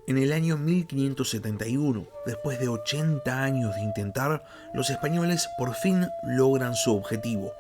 En el año 1571, después de 80 años de intentar, los españoles por fin logran su objetivo.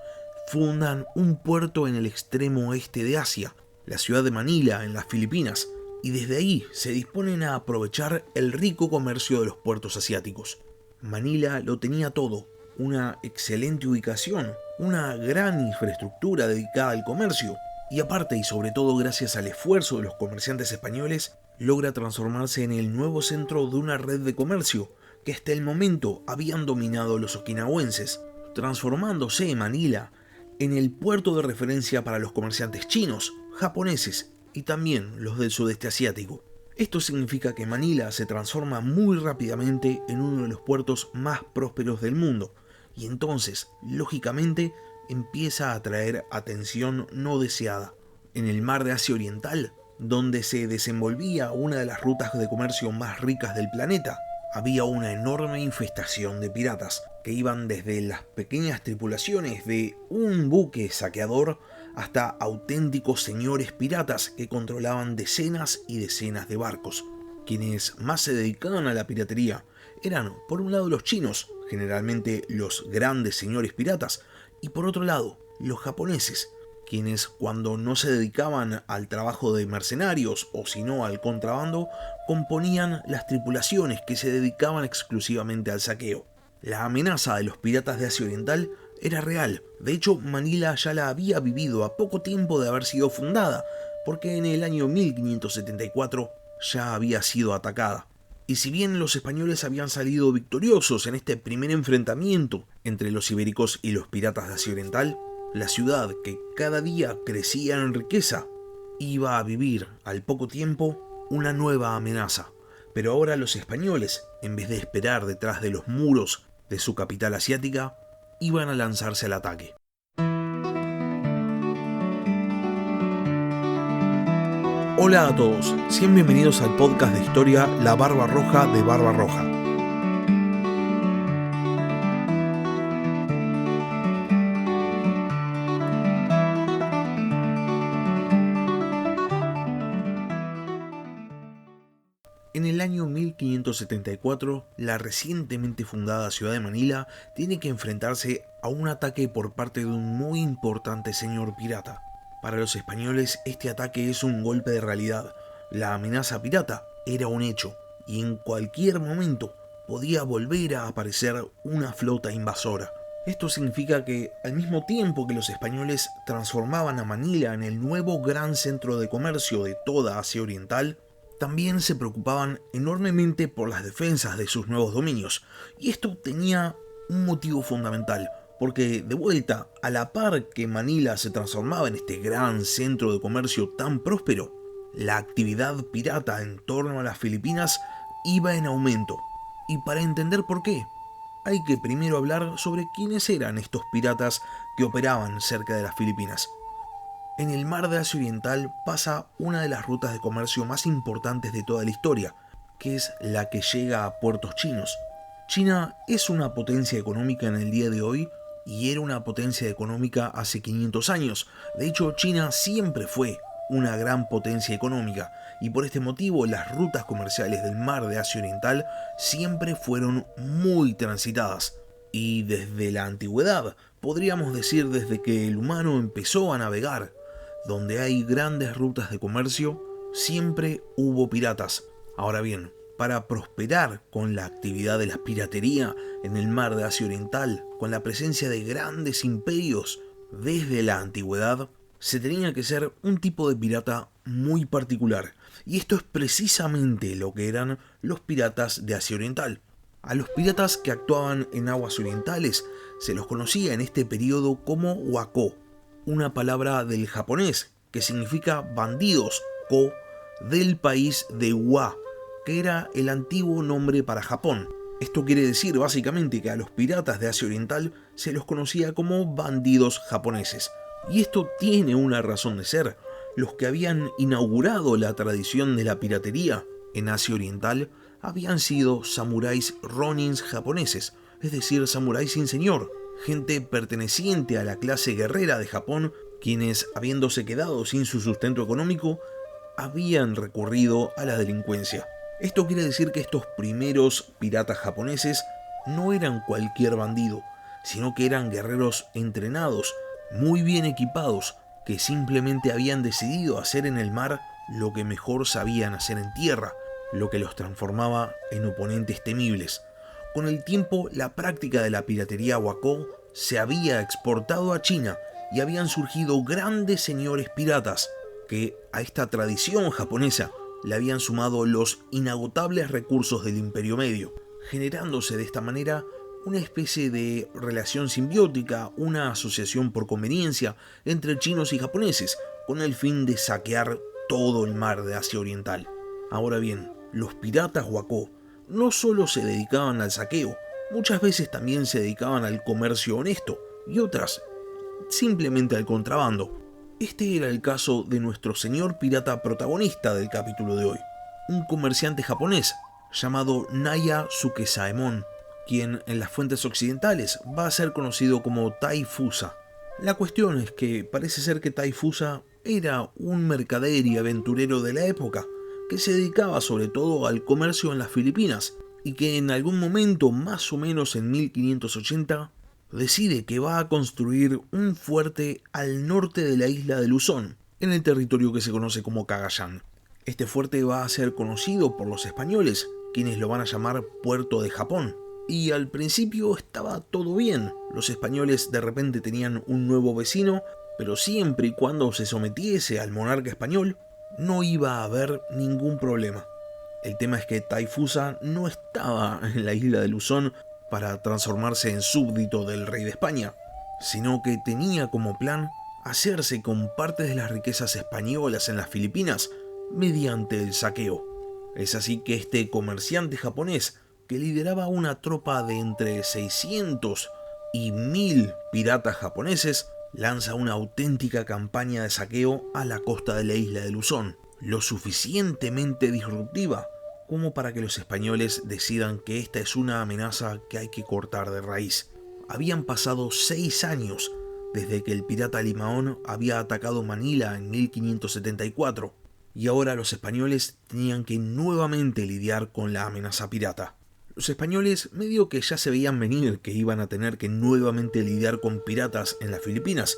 Fundan un puerto en el extremo oeste de Asia, la ciudad de Manila, en las Filipinas, y desde ahí se disponen a aprovechar el rico comercio de los puertos asiáticos. Manila lo tenía todo: una excelente ubicación, una gran infraestructura dedicada al comercio, y aparte y sobre todo gracias al esfuerzo de los comerciantes españoles, logra transformarse en el nuevo centro de una red de comercio que hasta el momento habían dominado los okinawenses, transformándose Manila en el puerto de referencia para los comerciantes chinos, japoneses y también los del sudeste asiático. Esto significa que Manila se transforma muy rápidamente en uno de los puertos más prósperos del mundo, y entonces, lógicamente, empieza a atraer atención no deseada. En el mar de Asia Oriental, donde se desenvolvía una de las rutas de comercio más ricas del planeta, había una enorme infestación de piratas que iban desde las pequeñas tripulaciones de un buque saqueador hasta auténticos señores piratas que controlaban decenas y decenas de barcos. Quienes más se dedicaban a la piratería eran, por un lado, los chinos, generalmente los grandes señores piratas, y por otro lado, los japoneses, quienes cuando no se dedicaban al trabajo de mercenarios o sino al contrabando, componían las tripulaciones que se dedicaban exclusivamente al saqueo. La amenaza de los piratas de Asia Oriental era real. De hecho, Manila ya la había vivido a poco tiempo de haber sido fundada, porque en el año 1574 ya había sido atacada. Y si bien los españoles habían salido victoriosos en este primer enfrentamiento entre los ibéricos y los piratas de Asia Oriental, la ciudad, que cada día crecía en riqueza, iba a vivir al poco tiempo una nueva amenaza. Pero ahora los españoles, en vez de esperar detrás de los muros de su capital asiática, iban a lanzarse al ataque. Hola a todos, sean bienvenidos al podcast de historia La Barba Roja de Barba Roja. En el año 1574, la recientemente fundada ciudad de Manila tiene que enfrentarse a un ataque por parte de un muy importante señor pirata. Para los españoles, este ataque es un golpe de realidad. La amenaza pirata era un hecho, y en cualquier momento podía volver a aparecer una flota invasora. Esto significa que, al mismo tiempo que los españoles transformaban a Manila en el nuevo gran centro de comercio de toda Asia Oriental, también se preocupaban enormemente por las defensas de sus nuevos dominios, y esto tenía un motivo fundamental, porque de vuelta, a la par que Manila se transformaba en este gran centro de comercio tan próspero, la actividad pirata en torno a las Filipinas iba en aumento. Y para entender por qué, hay que primero hablar sobre quiénes eran estos piratas que operaban cerca de las Filipinas. En el mar de Asia Oriental pasa una de las rutas de comercio más importantes de toda la historia, que es la que llega a puertos chinos. China es una potencia económica en el día de hoy y era una potencia económica hace 500 años. De hecho, China siempre fue una gran potencia económica y por este motivo las rutas comerciales del mar de Asia Oriental siempre fueron muy transitadas. Y desde la antigüedad, podríamos decir desde que el humano empezó a navegar, donde hay grandes rutas de comercio, siempre hubo piratas. Ahora bien, para prosperar con la actividad de la piratería en el mar de Asia Oriental, con la presencia de grandes imperios desde la antigüedad, se tenía que ser un tipo de pirata muy particular. Y esto es precisamente lo que eran los piratas de Asia Oriental. A los piratas que actuaban en aguas orientales se los conocía en este periodo como wako, una palabra del japonés que significa bandidos, ko, del país de Wa, que era el antiguo nombre para Japón. Esto quiere decir básicamente que a los piratas de Asia Oriental se los conocía como bandidos japoneses. Y esto tiene una razón de ser. Los que habían inaugurado la tradición de la piratería en Asia Oriental habían sido samuráis ronins japoneses, es decir, samuráis sin señor, gente perteneciente a la clase guerrera de Japón, quienes, habiéndose quedado sin su sustento económico, habían recurrido a la delincuencia. Esto quiere decir que estos primeros piratas japoneses no eran cualquier bandido, sino que eran guerreros entrenados, muy bien equipados, que simplemente habían decidido hacer en el mar lo que mejor sabían hacer en tierra, lo que los transformaba en oponentes temibles. Con el tiempo, la práctica de la piratería wako se había exportado a China y habían surgido grandes señores piratas que a esta tradición japonesa le habían sumado los inagotables recursos del Imperio Medio, generándose de esta manera una especie de relación simbiótica, una asociación por conveniencia entre chinos y japoneses, con el fin de saquear todo el mar de Asia Oriental. Ahora bien, los piratas wako no solo se dedicaban al saqueo, muchas veces también se dedicaban al comercio honesto y otras simplemente al contrabando. Este era el caso de nuestro señor pirata protagonista del capítulo de hoy, un comerciante japonés llamado Naya Sukesaemon, quien en las fuentes occidentales va a ser conocido como Taifusa. La cuestión es que parece ser que Taifusa era un mercader y aventurero de la época, que se dedicaba sobre todo al comercio en las Filipinas, y que en algún momento, más o menos en 1580, decide que va a construir un fuerte al norte de la isla de Luzón, en el territorio que se conoce como Cagayán. Este fuerte va a ser conocido por los españoles, quienes lo van a llamar Puerto de Japón. Y al principio estaba todo bien, los españoles de repente tenían un nuevo vecino, pero siempre y cuando se sometiese al monarca español, no iba a haber ningún problema. El tema es que Taifusa no estaba en la isla de Luzón para transformarse en súbdito del rey de España, sino que tenía como plan hacerse con parte de las riquezas españolas en las Filipinas mediante el saqueo. Es así que este comerciante japonés, que lideraba una tropa de entre 600 y 1000 piratas japoneses, lanza una auténtica campaña de saqueo a la costa de la isla de Luzón, lo suficientemente disruptiva como para que los españoles decidan que esta es una amenaza que hay que cortar de raíz. Habían pasado 6 años desde que el pirata Limaón había atacado Manila en 1574, y ahora los españoles tenían que nuevamente lidiar con la amenaza pirata. Los españoles medio que ya se veían venir que iban a tener que nuevamente lidiar con piratas en las Filipinas,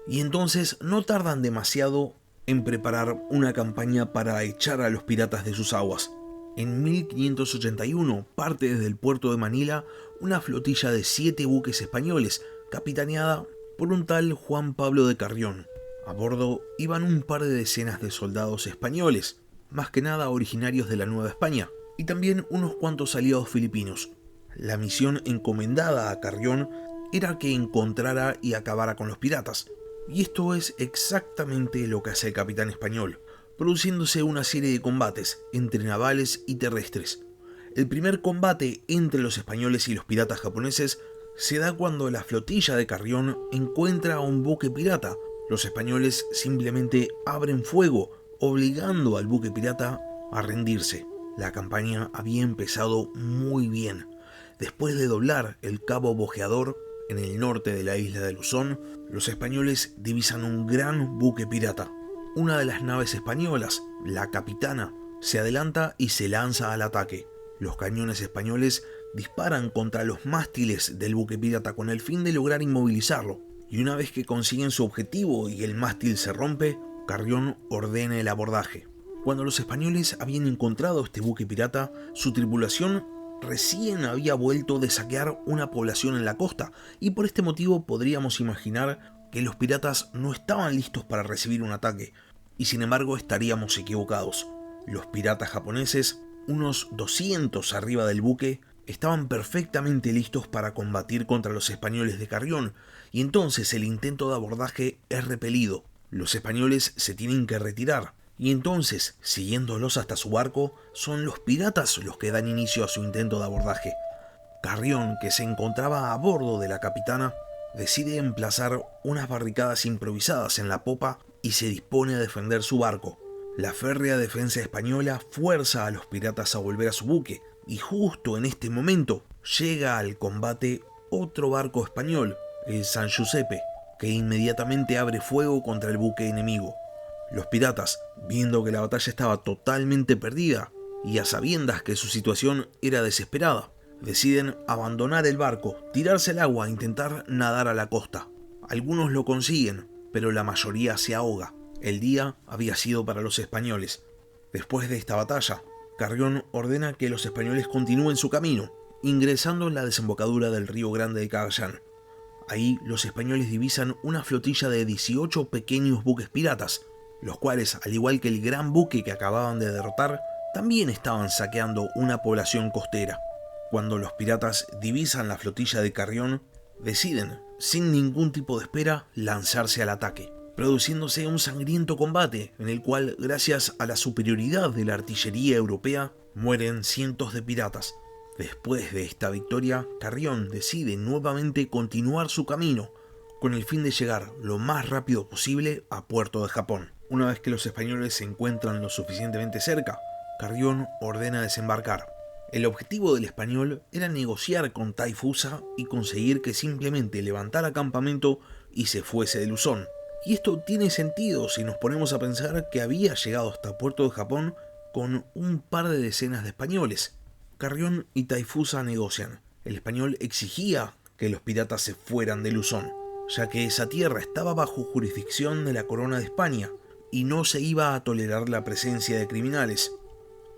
y entonces no tardan demasiado en preparar una campaña para echar a los piratas de sus aguas. En 1581 parte desde el puerto de Manila una flotilla de 7 buques españoles, capitaneada por un tal Juan Pablo de Carrión. A bordo iban un par de decenas de soldados españoles, más que nada originarios de la Nueva España, y también unos cuantos aliados filipinos. La misión encomendada a Carrión era que encontrara y acabara con los piratas, y esto es exactamente lo que hace el capitán español, produciéndose una serie de combates entre navales y terrestres. El primer combate entre los españoles y los piratas japoneses se da cuando la flotilla de Carrión encuentra a un buque pirata. Los españoles simplemente abren fuego, obligando al buque pirata a rendirse. La campaña había empezado muy bien. Después de doblar el cabo Bojeador en el norte de la isla de Luzón, los españoles divisan un gran buque pirata. Una de las naves españolas, la Capitana, se adelanta y se lanza al ataque. Los cañones españoles disparan contra los mástiles del buque pirata con el fin de lograr inmovilizarlo, y una vez que consiguen su objetivo y el mástil se rompe, Carrión ordena el abordaje. Cuando los españoles habían encontrado este buque pirata, su tripulación recién había vuelto de saquear una población en la costa, y por este motivo podríamos imaginar que los piratas no estaban listos para recibir un ataque, y sin embargo estaríamos equivocados. Los piratas japoneses, unos 200 arriba del buque, estaban perfectamente listos para combatir contra los españoles de Carrión, y entonces el intento de abordaje es repelido. Los españoles se tienen que retirar, y entonces, siguiéndolos hasta su barco, son los piratas los que dan inicio a su intento de abordaje. Carrión, que se encontraba a bordo de la Capitana, decide emplazar unas barricadas improvisadas en la popa y se dispone a defender su barco. La férrea defensa española fuerza a los piratas a volver a su buque, y justo en este momento llega al combate otro barco español, el San Giuseppe, que inmediatamente abre fuego contra el buque enemigo. Los piratas, viendo que la batalla estaba totalmente perdida y a sabiendas que su situación era desesperada, deciden abandonar el barco, tirarse al agua e intentar nadar a la costa. Algunos lo consiguen, pero la mayoría se ahoga. El día había sido para los españoles. Después de esta batalla, Carrión ordena que los españoles continúen su camino, ingresando en la desembocadura del río Grande de Cagayán. Ahí los españoles divisan una flotilla de 18 pequeños buques piratas, los cuales, al igual que el gran buque que acababan de derrotar, también estaban saqueando una población costera. Cuando los piratas divisan la flotilla de Carrión, deciden, sin ningún tipo de espera, lanzarse al ataque, produciéndose un sangriento combate en el cual, gracias a la superioridad de la artillería europea, mueren cientos de piratas. Después de esta victoria, Carrión decide nuevamente continuar su camino, con el fin de llegar lo más rápido posible a Puerto de Japón. Una vez que los españoles se encuentran lo suficientemente cerca, Carrión ordena desembarcar. El objetivo del español era negociar con Taifusa y conseguir que simplemente levantara campamento y se fuese de Luzón. Y esto tiene sentido si nos ponemos a pensar que había llegado hasta Puerto de Japón con un par de decenas de españoles. Carrión y Taifusa negocian. El español exigía que los piratas se fueran de Luzón, ya que esa tierra estaba bajo jurisdicción de la corona de España y no se iba a tolerar la presencia de criminales.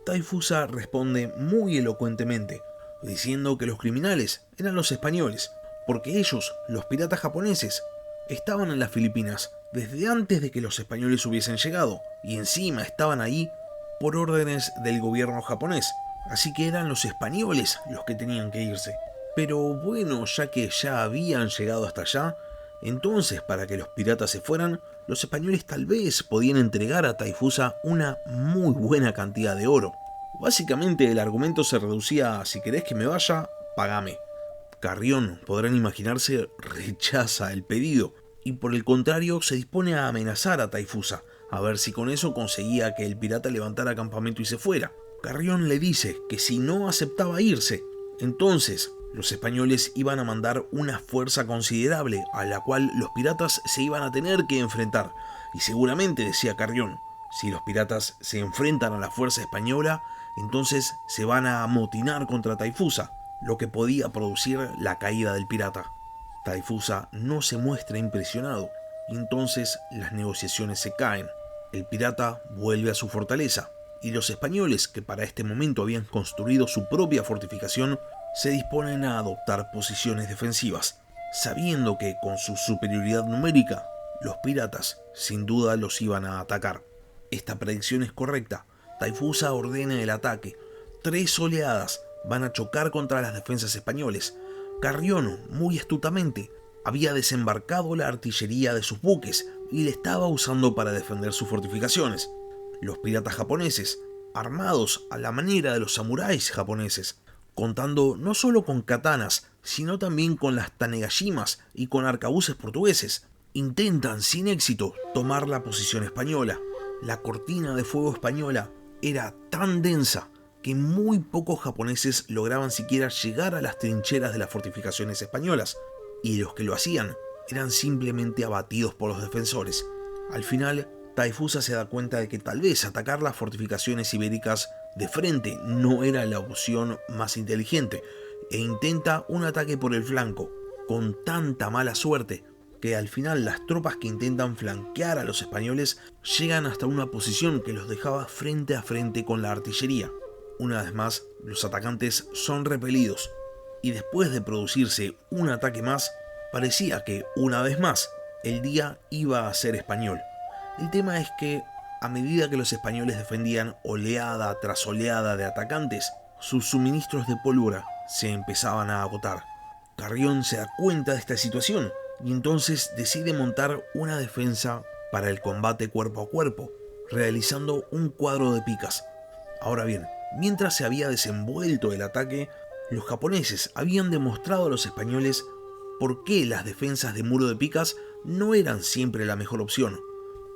Taifusa responde muy elocuentemente, diciendo que los criminales eran los españoles, porque ellos, los piratas japoneses, estaban en las Filipinas desde antes de que los españoles hubiesen llegado, y encima estaban ahí por órdenes del gobierno japonés, así que eran los españoles los que tenían que irse. Pero bueno, ya que ya habían llegado hasta allá, entonces para que los piratas se fueran, los españoles tal vez podían entregar a Taifusa una muy buena cantidad de oro. Básicamente el argumento se reducía a: si querés que me vaya, pagame. Carrión, podrán imaginarse, rechaza el pedido y por el contrario se dispone a amenazar a Taifusa, a ver si con eso conseguía que el pirata levantara campamento y se fuera. Carrión le dice que si no aceptaba irse, entonces los españoles iban a mandar una fuerza considerable a la cual los piratas se iban a tener que enfrentar. Y seguramente, decía Carrión, si los piratas se enfrentan a la fuerza española, entonces se van a amotinar contra Taifusa, lo que podía producir la caída del pirata. Taifusa no se muestra impresionado, y entonces las negociaciones se caen. El pirata vuelve a su fortaleza, y los españoles, que para este momento habían construido su propia fortificación, se disponen a adoptar posiciones defensivas, sabiendo que con su superioridad numérica, los piratas sin duda los iban a atacar. Esta predicción es correcta. Taifusa ordena el ataque. 3 oleadas van a chocar contra las defensas españoles. Carrión, muy astutamente, había desembarcado la artillería de sus buques y la estaba usando para defender sus fortificaciones. Los piratas japoneses, armados a la manera de los samuráis japoneses, contando no solo con katanas, sino también con las tanegashimas y con arcabuces portugueses, intentan sin éxito tomar la posición española. La cortina de fuego española era tan densa que muy pocos japoneses lograban siquiera llegar a las trincheras de las fortificaciones españolas, y los que lo hacían eran simplemente abatidos por los defensores. Al final, Taifusa se da cuenta de que tal vez atacar las fortificaciones ibéricas de frente no era la opción más inteligente, e intenta un ataque por el flanco, con tanta mala suerte que al final las tropas que intentan flanquear a los españoles llegan hasta una posición que los dejaba frente a frente con la artillería. Una vez más, los atacantes son repelidos, y después de producirse un ataque más, parecía que, una vez más, el día iba a ser español. El tema es que, a medida que los españoles defendían oleada tras oleada de atacantes, sus suministros de pólvora se empezaban a agotar. Carrión se da cuenta de esta situación y entonces decide montar una defensa para el combate cuerpo a cuerpo, realizando un cuadro de picas. Ahora bien, mientras se había desenvuelto el ataque, los japoneses habían demostrado a los españoles por qué las defensas de muro de picas no eran siempre la mejor opción.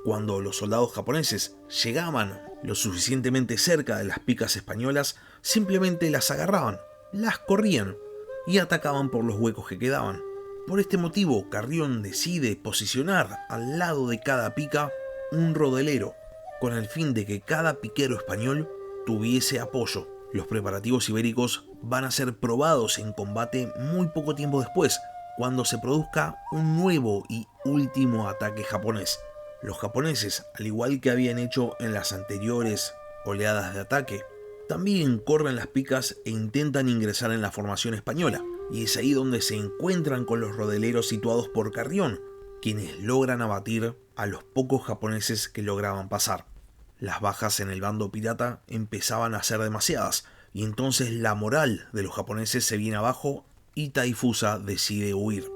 Cuando los soldados japoneses llegaban lo suficientemente cerca de las picas españolas, simplemente las agarraban, las corrían y atacaban por los huecos que quedaban. Por este motivo, Carrión decide posicionar al lado de cada pica un rodelero, con el fin de que cada piquero español tuviese apoyo. Los preparativos ibéricos van a ser probados en combate muy poco tiempo después, cuando se produzca un nuevo y último ataque japonés. Los japoneses, al igual que habían hecho en las anteriores oleadas de ataque, también corren las picas e intentan ingresar en la formación española, y es ahí donde se encuentran con los rodeleros situados por Carrión, quienes logran abatir a los pocos japoneses que lograban pasar. Las bajas en el bando pirata empezaban a ser demasiadas, y entonces la moral de los japoneses se viene abajo y Taifusa decide huir.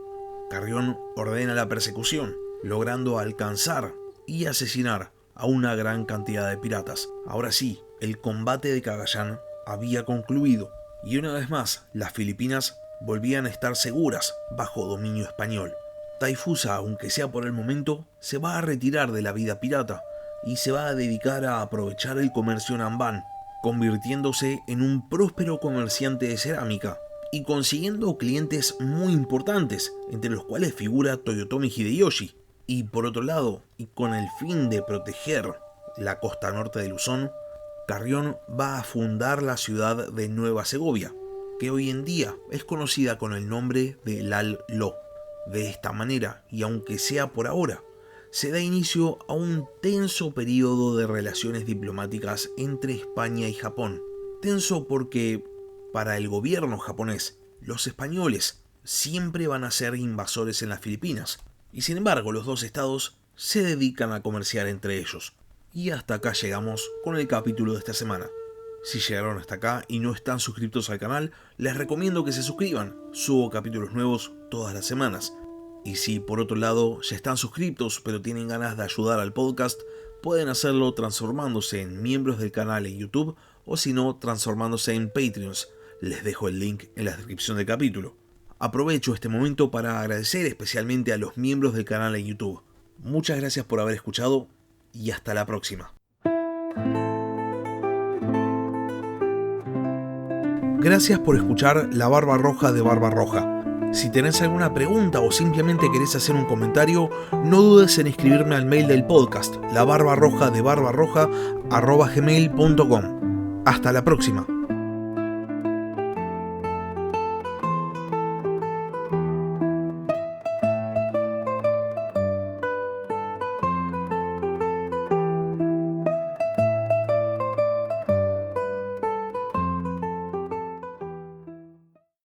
Carrión ordena la persecución, logrando alcanzar y asesinar a una gran cantidad de piratas. Ahora sí, el combate de Cagayán había concluido, y una vez más las Filipinas volvían a estar seguras bajo dominio español. Taifusa, aunque sea por el momento, se va a retirar de la vida pirata y se va a dedicar a aprovechar el comercio en Ambán, convirtiéndose en un próspero comerciante de cerámica y consiguiendo clientes muy importantes, entre los cuales figura Toyotomi Hideyoshi. Y por otro lado, y con el fin de proteger la costa norte de Luzón, Carrión va a fundar la ciudad de Nueva Segovia, que hoy en día es conocida con el nombre de Lal-Lo. De esta manera, y aunque sea por ahora, se da inicio a un tenso periodo de relaciones diplomáticas entre España y Japón. Tenso porque, para el gobierno japonés, los españoles siempre van a ser invasores en las Filipinas, y sin embargo los dos estados se dedican a comerciar entre ellos. Y hasta acá llegamos con el capítulo de esta semana. Si llegaron hasta acá y no están suscritos al canal, les recomiendo que se suscriban. Subo capítulos nuevos todas las semanas. Y si por otro lado ya están suscritos pero tienen ganas de ayudar al podcast, pueden hacerlo transformándose en miembros del canal en YouTube o si no, transformándose en Patreons. Les dejo el link en la descripción del capítulo. Aprovecho este momento para agradecer especialmente a los miembros del canal en YouTube. Muchas gracias por haber escuchado y hasta la próxima. Gracias por escuchar La Barba Roja de Barba Roja. Si tenés alguna pregunta o simplemente querés hacer un comentario, no dudes en escribirme al mail del podcast, labarbarrojadebarbarroja@gmail.com. Hasta la próxima.